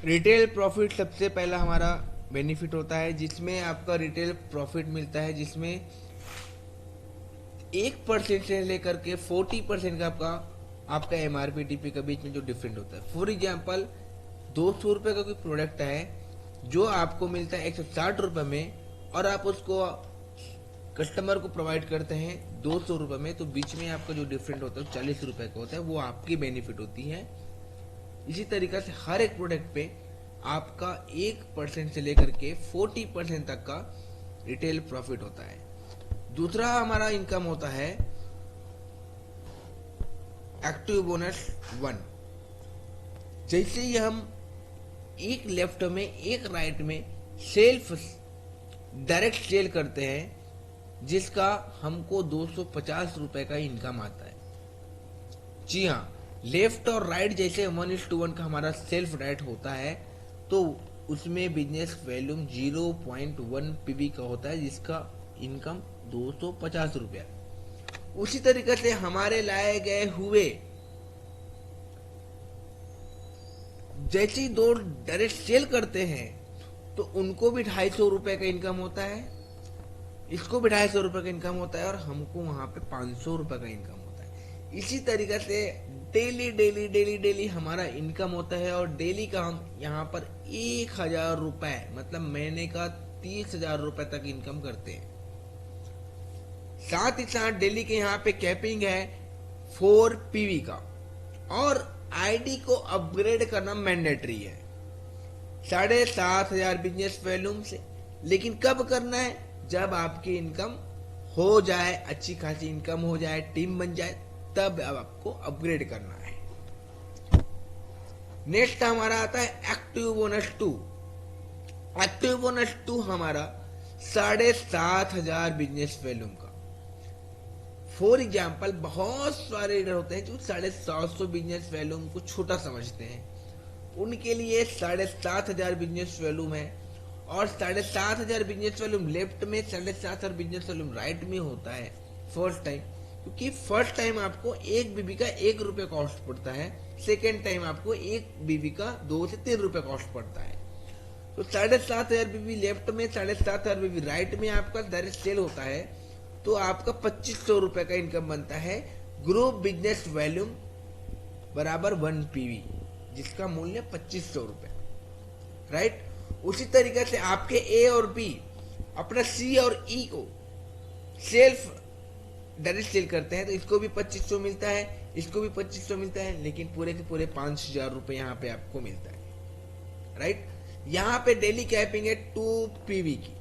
Retail profit सबसे पहला हमारा बेनिफिट होता है, जिसमें आपका रिटेल प्रॉफिट मिलता है, जिसमें 1% से लेकर के 40% का आपका एमआरपी टीपी के बीच में जो डिफरेंट होता है। फॉर एग्जाम्पल 200 रुपये का कोई प्रोडक्ट है जो आपको मिलता है 160 रुपये में, और आप उसको कस्टमर को प्रोवाइड करते हैं 200 रुपये में, तो बीच में आपका जो डिफरेंट होता है 40 रुपये का होता है, वो आपकी बेनिफिट होती है। इसी तरीके से हर एक प्रोडक्ट पे आपका 1% से लेकर के 40% तक का रिटेल प्रॉफिट होता है। दूसरा हमारा इनकम होता है एक्टिव बोनस 1। जैसे ही हम एक लेफ्ट में एक राइट में सेल्फ डायरेक्ट सेल करते हैं, जिसका हमको 250 रुपए का इनकम आता है। जी हाँ, लेफ्ट और राइट जैसे 1:1 का हमारा सेल्फ डायरेक्ट होता है, तो उसमें बिजनेस वॉल्यूम 0.1 पीवी का होता है, जिसका इनकम 250 रुपया। उसी तरीके से हमारे लाए गए हुए जैसे ही दो डायरेक्ट सेल करते हैं, तो उनको भी 250 रुपए का इनकम होता है, इसको भी 250 रुपए का इनकम होता है, और हमको वहां पे 500 रुपए का इनकम होता है। इसी तरीके से डेली डेली डेली डेली हमारा इनकम होता है, और डेली का हम यहाँ पर 1000 रुपए मतलब महीने का 30,000 रुपए तक इनकम करते हैं। साथ ही साथ डेली के यहाँ पे कैपिंग है 4 पीवी का, और आईडी को अपग्रेड करना मैंडेटरी है 7,500 बिजनेस वॉल्यूम से। लेकिन कब करना है? जब आपकी इनकम हो जाए, अच्छी खासी इनकम हो जाए, टीम बन जाए, तब अब आपको अपग्रेड करना है। नेक्स्ट हमारा आता है एक्टिव बोनस 2। एक्टिव बोनस 2 हमारा 7,500 बिजनेस वॉल्यूम का। फॉर एग्जाम्पल बहुत सारे रीडर होते हैं जो 750 बिजनेस वॉल्यूम को छोटा समझते हैं, उनके लिए 7,500 बिजनेस वॉल्यूम है, और 7,500 बिजनेस वॉल्यूम लेफ्ट में, 7,500 बिजनेस वॉल्यूम राइट में होता है फर्स्ट टाइम। क्योंकि फर्स्ट टाइम आपको एक बीबी का 1 रुपये कॉस्ट पड़ता है, सेकेंड टाइम आपको एक बीबी का 2 से 3 रुपये कॉस्ट पड़ता है। तो 7,500 बीबी लेफ्ट में, 7,500 बीबी राइट में आपका डायरेक्ट सेल होता है, तो आपका 2500 रुपए का इनकम बनता है। ग्रुप बिजनेस वॉल्यूम बराबर 1 पीवी, जिसका मूल्य 2500 रुपए, राइट। उसी तरीके से आपके ए और बी अपना सी और ई को सेल्फ डायरेक्ट सेल करते हैं, तो इसको भी 2500 मिलता है, इसको भी 2500 मिलता है, लेकिन पूरे के पूरे 5,000 रुपए यहाँ पे आपको मिलता है, राइट। यहाँ पे डेली कैपिंग है 2 पीवी की।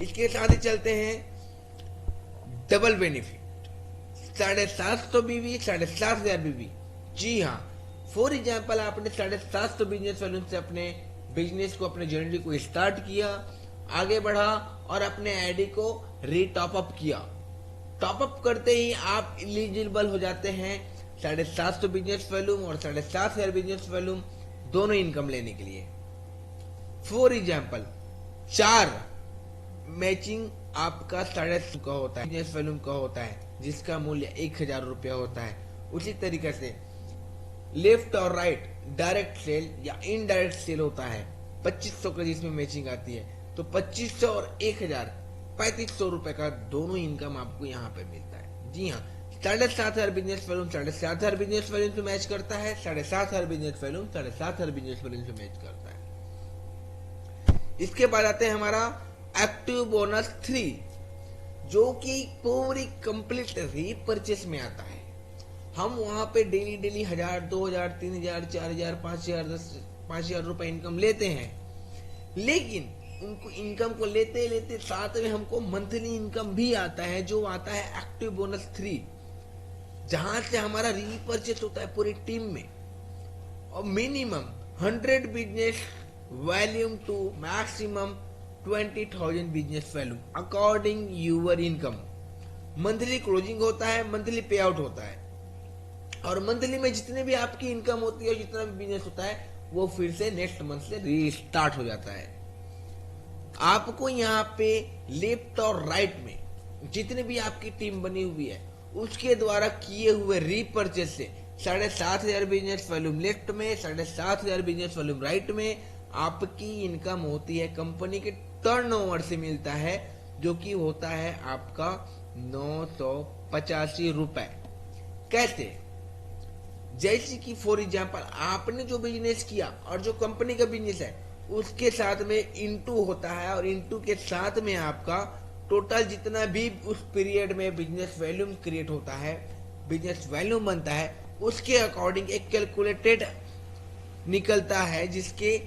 इसके साथ ही चलते हैं डबल बेनिफिट 750 बीवी, 7,500 बीवी। जी हाँ, फॉर एग्जाम्पल आपने 750 बिजनेस वॉल्यूम से अपने बिजनेस को, अपने जर्नी को स्टार्ट किया, आगे बढ़ा, और अपने आईडी को रीटॉप अप किया। टॉप अप करते ही आप एलिजिबल हो जाते हैं 750 बिजनेस वॉल्यूम और 7,500 बिजनेस वॉल्यूम दोनों इनकम लेने के लिए। फॉर एग्जाम्पल 4 मैचिंग आपका 7,500 का होता है, बिजनेस वॉल्यूम का होता है, जिसका मूल्य 1,000 रुपया होता है। उसी तरीके से लेफ्ट और राइट डायरेक्ट सेल या इनडायरेक्ट सेल होता है 2500 का, जिसमें मैचिंग आती है, तो 2500 और 1,000 3500 रुपए का दोनों इनकम आपको यहाँ पे मिलता है। जी हाँ, 7,500 बिजनेस वॉल्यूम 7,500 बिजनेस वॉल्यूम से मैच करता है, 7,500 बिजनेस वॉल्यूम 7,500 बिजनेस वॉल्यूम से मैच करता है। इसके बाद आते हैं हमारा एक्टिव बोनस 3, जो कि पूरी कंप्लीट रीपरचेस में आता है। हम वहां पे डेली डेली 1,000, 2,000, 3,000, 4,000, 5,000, 5,000 रुपए इनकम लेते हैं, लेकिन उनको इनकम को लेते लेते साथ में हमको मंथली इनकम भी आता है, जो आता है एक्टिव बोनस 3, जहां से हमारा रीपरचेस होता है पूरी टीम में, और minimum 100 business volume to maximum 20,000 business value according your income. Monthly closing होता है, मंथली पे आउट होता है, और मंथली में जितने भी आपकी इनकम होती है, जितना भी बिजनेस होता है, वो फिर से नेक्स्ट मंथ से रीस्टार्ट हो जाता है। आपको यहाँ पे लेफ्ट और राइट में जितने भी आपकी टीम बनी हुई है, उसके द्वारा किए हुए रीपरचेस से 7,500 बिजनेस वॉल्यूम लेफ्ट में, 7,500 बिजनेस वॉल्यूम राइट में आपकी इनकम होती है कंपनी के टर्नओवर से मिलता है, जो कि होता है आपका 985 रुपए। कैसे? जैसे कि फॉर एग्जाम्पल आपने जो बिजनेस किया और जो कंपनी का बिजनेस है उसके साथ में इंटू होता है, और इंटू के साथ में आपका टोटल जितना भी उस पीरियड में बिजनेस वॉल्यूम क्रिएट होता है, बिजनेस वॉल्यूम बनता है, उसके अकॉर्डिंग एक कैलकुलेटेड निकलता है जिसके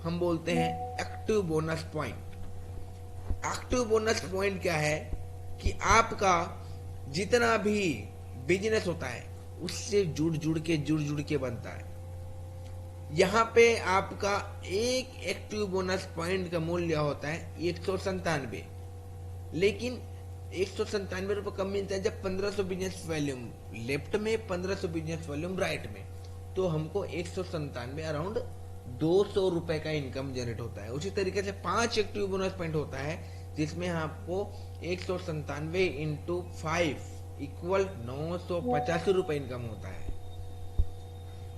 हम बोलते हैं active bonus point. Active bonus point क्या है कि आपका जितना भी बिजनेस होता है उससे जुड़ जुड़ के बनता है। यहाँ पे आपका एक एक्टिव बोनस पॉइंट का मूल्य होता है 197, लेकिन 197 रुपये कम मिलता है जब 1500 बिजनेस वॉल्यूम लेफ्ट में, 1500 बिजनेस वॉल्यूम राइट में, तो हमको 197 अराउंड 200 रुपए का इनकम जनरेट होता है। उसी तरीके से 5 एक्टिव बोनस पॉइंट होता है जिसमें आपको 197 इंटू 5 इक्वल 985 रुपए इनकम होता है।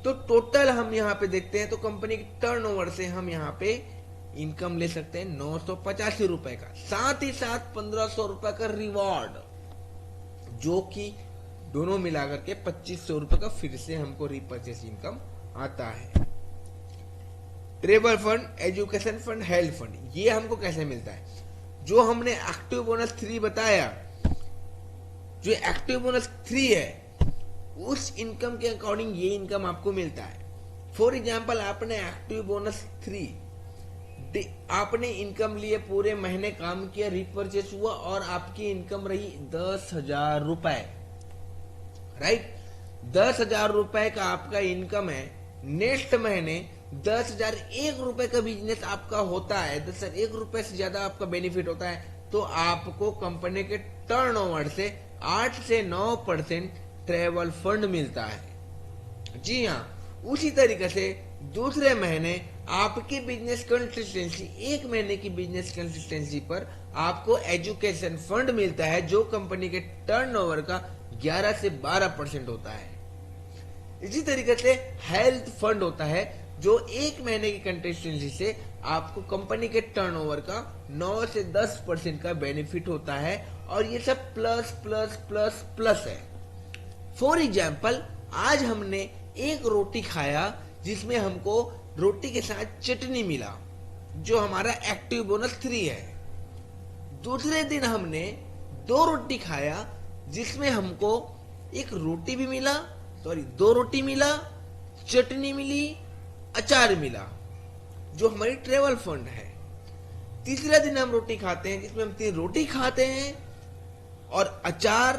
तो टोटल हम यहाँ पे देखते हैं तो कंपनी के टर्नओवर से हम यहाँ पे इनकम ले सकते हैं 985 रुपए का, साथ ही साथ 1500 रुपए का रिवॉर्ड, जो कि दोनों मिलाकर के 2500 रुपए का फिर से हमको रिपर्चेस इनकम आता है। Travel fund, education fund, health fund, ये हमको कैसे मिलता है? जो हमने एक्टिव बोनस 3 बताया, जो एक्टिव बोनस 3 है उस इनकम के अकॉर्डिंग ये इनकम आपको मिलता है। फॉर एग्जाम्पल आपने एक्टिव बोनस 3 आपने इनकम लिए, पूरे महीने काम किया, रिपर्चेस हुआ और आपकी इनकम रही 10,000 रुपए, राइट? 10,000 रुपए का आपका इनकम है। नेक्स्ट महीने 10,001 रुपए का बिजनेस आपका होता है, 10,001 रुपए से ज्यादा आपका बेनिफिट होता है, तो आपको कंपनी के टर्नओवर से 8 से 9% ट्रेवल फंड मिलता है। जी हाँ, उसी तरीके से दूसरे महीने आपकी बिजनेस कंसिस्टेंसी, एक महीने की बिजनेस कंसिस्टेंसी पर आपको एजुकेशन फंड मिलता है, जो कंपनी के टर्नओवर का 11 से 12% होता है। इसी तरीके से हेल्थ फंड होता है, जो एक महीने की कंसिस्टेंसी से आपको कंपनी के टर्नओवर का 9 से 10% का बेनिफिट होता है, और ये सब प्लस प्लस प्लस प्लस है। फॉर एग्जाम्पल आज हमने एक रोटी खाया जिसमें हमको रोटी के साथ चटनी मिला, जो हमारा एक्टिव बोनस 3 है। दूसरे दिन हमने 2 रोटी खाया जिसमें हमको एक रोटी भी मिला, 2 रोटी मिला, चटनी मिली, अचार मिला, जो हमारी ट्रेवल फंड है। तीसरा दिन हम रोटी खाते हैं जिसमें हम 3 रोटी खाते हैं और अचार,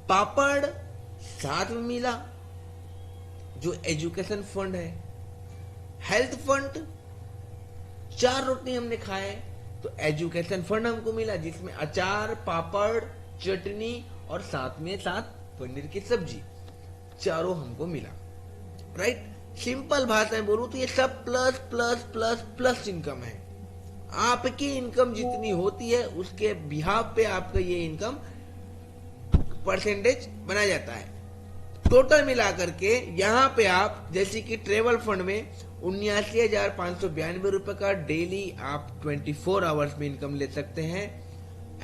पापड़ साथ में मिला, जो एजुकेशन फंड है। हेल्थ फंड, 4 रोटी हमने खाए तो एजुकेशन फंड हमको मिला, जिसमें अचार, पापड़, चटनी और साथ में पनीर की सब्जी, चारों हमको मिला, राइट? सिंपल भाषा में बोलूं तो ये सब plus plus plus plus income है। आपकी इनकम जितनी होती है उसके बिहाफ पे आपका ये इनकम परसेंटेज बनाया जाता है। टोटल मिलाकर के यहाँ पे आप जैसे कि ट्रेवल फंड में 79,592 रुपए का डेली आप 24 आवर्स में इनकम ले सकते हैं।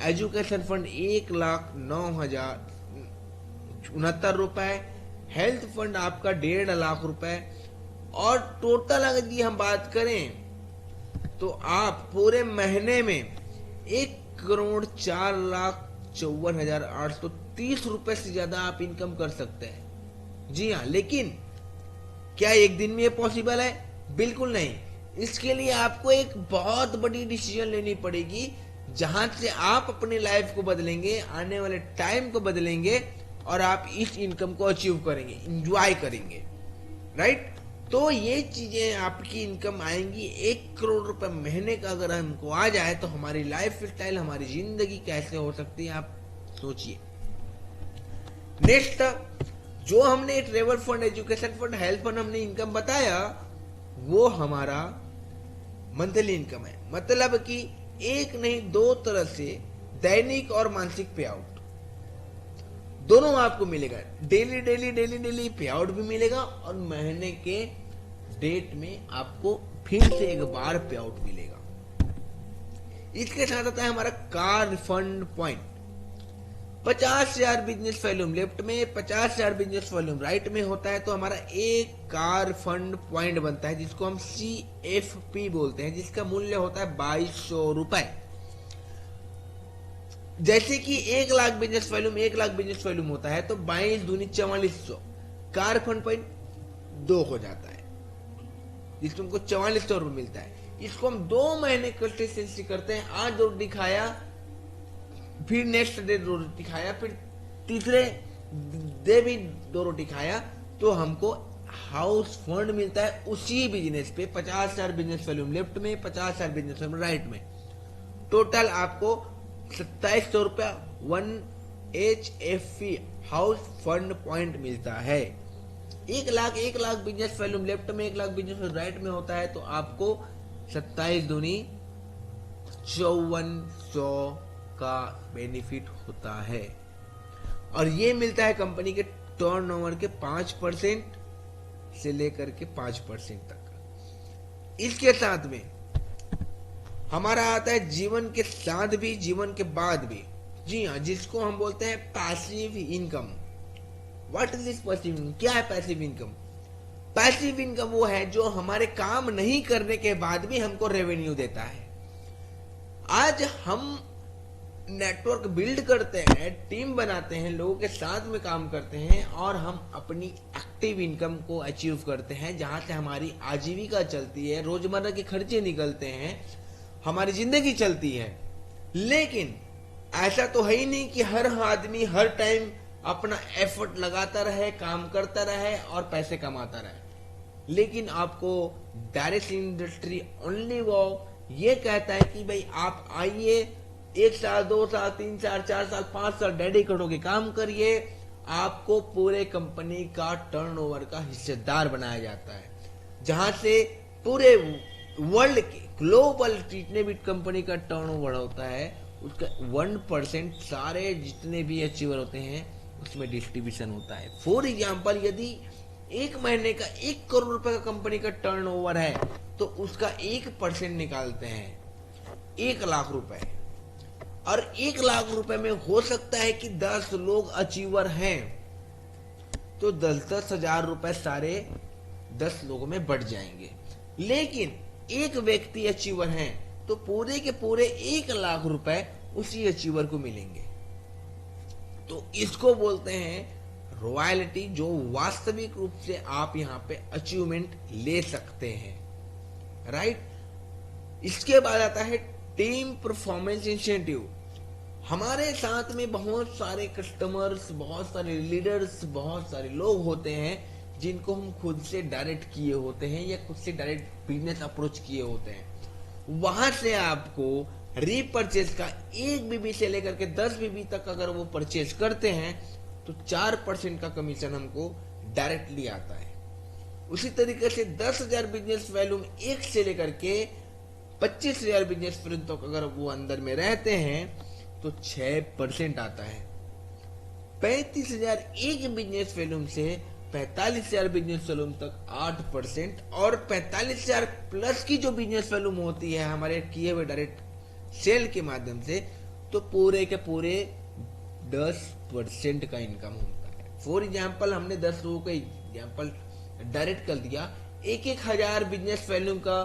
एजुकेशन फंड 1,09,069 रुपए, हेल्थ फंड आपका 1.5 लाख रुपए, और टोटल अगर हम बात करें तो आप पूरे महीने में 1,04,54,830 रुपए से ज्यादा आप इनकम कर सकते हैं। जी हाँ, लेकिन क्या एक दिन में ये पॉसिबल है? बिल्कुल नहीं। इसके लिए आपको एक बहुत बड़ी डिसीजन लेनी पड़ेगी, जहां से आप अपनी लाइफ को बदलेंगे, आने वाले टाइम को बदलेंगे और आप इस इनकम को अचीव करेंगे, एंजॉय करेंगे, राइट? तो ये चीजें आपकी इनकम आएंगी। 1 करोड़ रुपए महीने का अगर हमको आ जाए तो हमारी लाइफ स्टाइल, हमारी जिंदगी कैसे हो सकती है, आप सोचिए। नेक्स्ट, जो हमने travel fund, education fund, health fund हमने इनकम बताया, वो हमारा मंथली इनकम है। मतलब कि एक नहीं 2 तरह से दैनिक और मासिक पे आउट। दोनों आपको मिलेगा। डेली डेली डेली डेली पे आउट भी मिलेगा और महीने के डेट में आपको फिर से एक बार पे आउट मिलेगा। इसके साथ आता है हमारा car refund point. 50,000 business volume left में, 50,000 बिजनेस वॉल्यूम राइट में होता है तो हमारा एक कार फंड पॉइंट बनता है, जिसको हम CFP बोलते हैं, जिसका मूल्य होता है 2200 रुपए। जैसे कि 1 lakh business volume, 1 lakh business volume होता है तो 22 दूनी 4400, कार फंड पॉइंट 2 हो जाता है, जिसको हमको 4400 रुपये मिलता है। इसको हम 2 महीने कंसिस्टेंसी करते हैं। आज 2 दिखाया, फिर नेक्स्ट डे 2 दिखाया, फिर तीसरे डे भी 2 रोटी खाया, तो हमको हाउस फंड मिलता है उसी बिजनेस पे। 50,000 बिजनेस वॉल्यूम लेफ्ट में, 50,000 बिजनेस वॉल्यूम राइट में, टोटल आपको 2700 रुपया 1 HFP हाउस फंड पॉइंट मिलता है। 1 लाख बिजनेस वॉल्यूम लेफ्ट में, 1 लाख बिजनेस वॉल्यूम राइट में होता है तो आपको 27 दूनी 5400 का बेनिफिट होता है। और ये मिलता है कंपनी के टर्नओवर के 5% से लेकर के 5% तक। इसके साथ में हमारा आता है जीवन के साथ भी, जीवन के बाद भी। जी हाँ, जिसको हम बोलते हैं passive income. What is this passive income? क्या है पैसिव इनकम? पैसिव इनकम वो है जो हमारे काम नहीं करने के बाद भी हमको रेवेन्यू देता है। आज हम नेटवर्क बिल्ड करते हैं, टीम बनाते हैं, लोगों के साथ में काम करते हैं और हम अपनी एक्टिव इनकम को अचीव करते हैं, जहां से हमारी आजीविका चलती है, रोजमर्रा के खर्चे निकलते हैं, हमारी जिंदगी चलती है। लेकिन ऐसा तो है ही नहीं कि हर आदमी हर टाइम अपना एफर्ट लगाता रहे, काम करता रहे और पैसे कमाता रहे। लेकिन आपको डायरेक्ट इंडस्ट्री ओनली वो ये कहता है कि भाई आप आइए, 1 साल 2 साल 3 साल 4 साल 5 साल डेडिकेट होके काम करिए, आपको पूरे कंपनी का टर्नओवर का हिस्सेदार बनाया जाता है, जहां से पूरे वर्ल्ड के ग्लोबल जितने भी कंपनी का टर्नओवर होता है उसका 1% सारे जितने भी अचीवर होते हैं उसमें डिस्ट्रीब्यूशन होता है। फॉर एग्जाम्पल, यदि 1 महीने का 1 करोड़ रुपए का कंपनी का टर्नओवर है तो उसका 1% निकालते हैं 1 लाख रुपए, और 1 लाख रुपए में हो सकता है कि 10 लोग अचीवर हैं तो 10-10 हजार रुपए सारे 10 लोगों में बढ़ जाएंगे। लेकिन एक व्यक्ति अचीवर है तो पूरे के पूरे 1 लाख रुपए उसी अचीवर को मिलेंगे। तो इसको बोलते हैं रॉयल्टी, जो वास्तविक रूप से आप यहां पे अचीवमेंट ले सकते हैं, राइट। इसके बाद आता है टीम परफॉर्मेंस इंसेंटिव। हमारे साथ में बहुत सारे कस्टमर्स, बहुत सारे लीडर्स, बहुत सारे लोग होते हैं जिनको हम खुद से डायरेक्ट किए होते हैं या खुद से डायरेक्ट बिजनेस अप्रोच किए होते हैं। वहां से आपको रीपरचेज का 1 बीबी से लेकर के 10 बीबी तक अगर वो परचेज करते हैं तो 4% का कमीशन हमको डायरेक्टली आता है। उसी तरीके से 10,000 बिजनेस वॉल्यूम 1 से लेकर के 25,000 बिजनेस वॉल्यूम तक अगर वो अंदर में रहते हैं तो 6% आता है। 35,000 एक बिजनेस वॉल्यूम से 45,000 बिजनेस वॉल्यूम तक 8%, और 45,000 प्लस की जो बिजनेस वॉल्यूम होती है हमारे किए हुए डायरेक्ट सेल के माध्यम से, तो पूरे के पूरे 10% का इनकम होता है। फॉर एग्जाम्पल, हमने 10 लोगों का एग्जाम्पल डायरेक्ट कर दिया, 1,000 बिजनेस वॉल्यूम का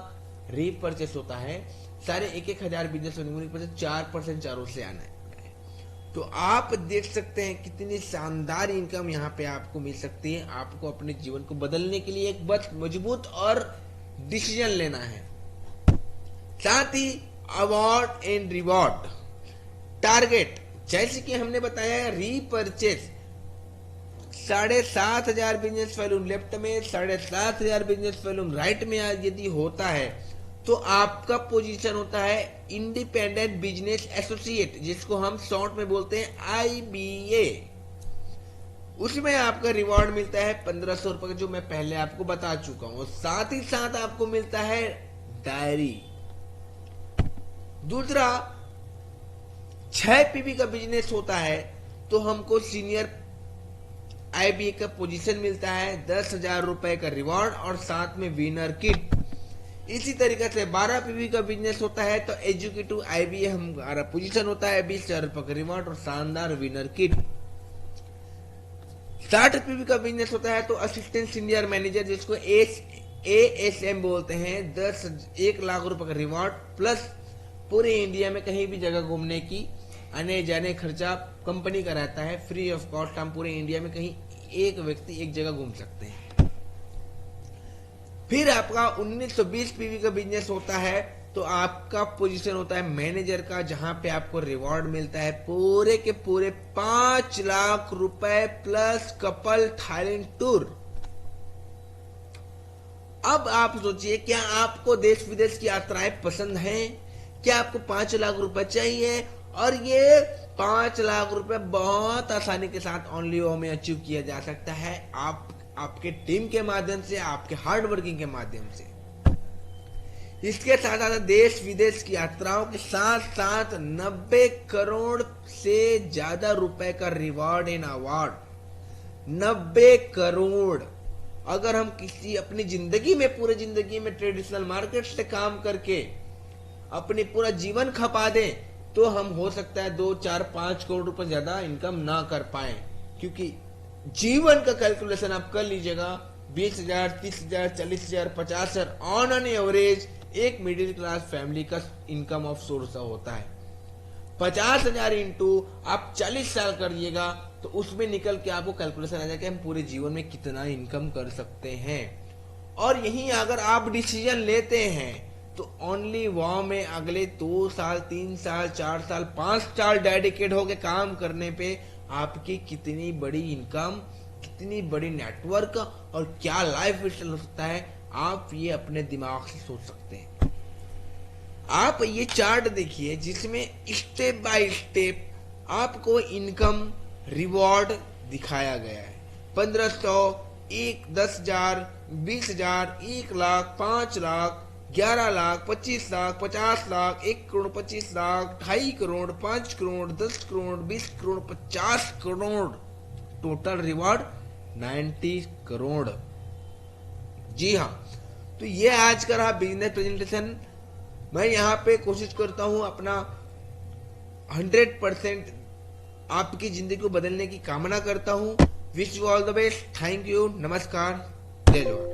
रीपरचेस होता है, सारे 1,000 बिजनेस वॉल्यूम पर 4% चारों से आना है। तो आप देख सकते हैं कितनी शानदार इनकम यहाँ पे आपको मिल सकती है। आपको अपने जीवन को बदलने के लिए एक बस मजबूत और डिसीजन लेना है। साथ ही अवार्ड एंड रिवॉर्ड टारगेट, जैसे कि हमने बताया रीपरचेस 7,500 बिजनेस वॉल्यूम लेफ्ट में, 7,500 बिजनेस वॉल्यूम राइट में यदि होता है तो आपका पोजीशन होता है इंडिपेंडेंट बिजनेस एसोसिएट, जिसको हम शॉर्ट में बोलते हैं IBA। उसमें आपका रिवॉर्ड मिलता है 1,500 रुपए का, जो मैं पहले आपको बता चुका हूं। साथ ही साथ आपको मिलता है डायरी। दूसरा, 6 PB का बिजनेस होता है तो हमको सीनियर IBA का पोजीशन मिलता है, 10,000 रुपए का रिवॉर्ड और साथ में विनर किट। इसी तरीके से 12 PV का बिजनेस होता है तो एजुकेटिव IBA हमारा पोजीशन होता है, 20,000 रुपए का रिवॉर्ड और शानदार विनर किट। 60 PV का बिजनेस होता है तो असिस्टेंट सीनियर मैनेजर, जिसको ASM बोलते हैं, 1 लाख रुपए का रिवॉर्ड प्लस पूरे इंडिया में कहीं भी जगह घूमने की आने जाने खर्चा कंपनी का रहता है, फ्री ऑफ कॉस्ट। हम पूरे इंडिया में कहीं एक व्यक्ति एक जगह घूम सकते हैं। फिर आपका 1920 PV का बिजनेस होता है तो आपका पोजीशन होता है मैनेजर का, जहां पे आपको रिवॉर्ड मिलता है पूरे के पूरे 5 लाख रुपए प्लस कपल थाईलैंड टूर। अब आप सोचिए, क्या आपको देश विदेश की यात्राएं पसंद हैं? क्या आपको 5 लाख रुपए चाहिए? और ये 5 लाख रुपए बहुत आसानी के साथ ओनली वो में अचीव किया जा सकता है, आपके टीम के माध्यम से, आपके हार्ड वर्किंग के माध्यम से। इसके साथ साथ देश विदेश की यात्राओं के साथ साथ 90 करोड़ से ज्यादा रुपए का रिवॉर्ड एंड अवार्ड। 90 करोड़। अगर हम किसी अपनी जिंदगी में, पूरे जिंदगी में ट्रेडिशनल मार्केट से काम करके अपनी पूरा जीवन खपा दें तो हम हो सकता है 2, 4, 5 करोड़ रुपए ज्यादा इनकम ना कर पाए, क्योंकि जीवन का कैलकुलेशन आप कर लीजिएगा, 20,000, 30,000, 40,000, 50,000 ऑन एन एवरेज एक मिडिल क्लास फैमिली का इनकम ऑफ सोर्स होता है। 50,000 इंटू आप 40 साल करिएगा तो उसमें निकल के आपको कैलकुलेशन आ जाएगा हम पूरे जीवन में कितना इनकम कर सकते हैं। और यही अगर आप डिसीजन लेते हैं तो ओनली वॉ में अगले 2 साल, 3 साल, 4 साल, 5 साल डेडिकेट होके काम करने पे आपकी कितनी बड़ी इनकम, कितनी बड़ी नेटवर्क और क्या लाइफ स्टाइल हो सकता है, आप ये अपने दिमाग से सोच सकते हैं। आप ये चार्ट देखिए जिसमें स्टेप बाय स्टेप आपको इनकम रिवॉर्ड दिखाया गया है। 1500, 10,000, 20,000, 1 लाख, 5 लाख, 11 लाख, 25 लाख, 50 लाख, 1 करोड़ 25 लाख, 2.5 करोड़, 5 करोड़, 10 करोड़, 20 करोड़, 50 करोड़, टोटल रिवॉर्ड 90 करोड़। जी हाँ, तो ये आज का रहा बिजनेस प्रेजेंटेशन। मैं यहाँ पे कोशिश करता हूँ अपना 100% आपकी जिंदगी को बदलने की कामना करता हूँ। Wish you all the best. Thank you. नमस्कार। जय जवाहर।